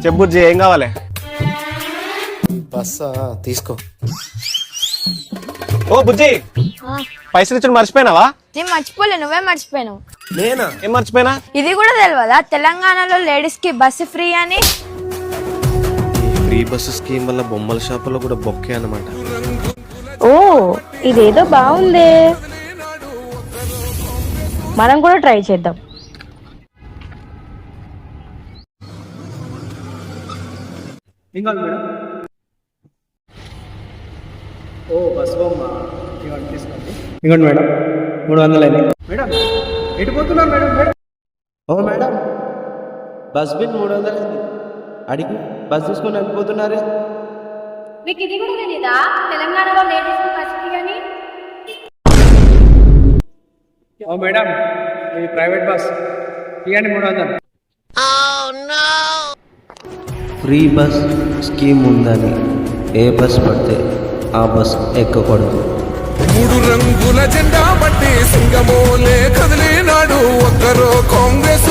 చెప్పు బుజ్జి, ఏం కావాలి? బస్సా తీసుకో. ఓ బుజ్జి, పైసలు ఇచ్చి మర్చిపోయినావా? నేను మర్చిపోలే, నువ్వే మర్చిపోయావు. నేనా? ఏం మర్చిపోయినా? ఇది కూడా తెలియదా తెలంగాణలో లేడీస్ కి బస్సు ఫ్రీ అని? ఫ్రీ బస్సు స్కీమ్ వల్ల బొమ్మల షాపులో కూడా బొక్కే అన్నమాట. ఓ ఇదేదో బాగుందే, మనం కూడా ట్రై చేద్దాం. ఇంకోటి మేడం. ఓ బస్ బొమ్మ ఇవ్వండి, తీసుకోండి. ఇంకోటి మేడం, 300 మేడం. ఎటు పోతున్నారు మేడం? మేడం ఓ మేడం, బస్ బిల్ 300 అయింది. అడిగి బస్ తీసుకొని వెళ్ళిపోతున్నారే. మీకు ఇది కూడా తెలీదా తెలంగాణలో లేడీస్ కి బస్ ఫ్రీ అని? ఓ మేడం, ఇది ప్రైవేట్ బస్, ఇవ్వండి 300. ఫ్రీ బస్ స్కీమ్ ఉందని ఏ బస్ పడితే ఆ బస్ ఎక్కకూడదు. 3 రంగుల జెండా బట్టి సింగమోలే కదిలినాడు ఒక్కరో కాంగ్రెస్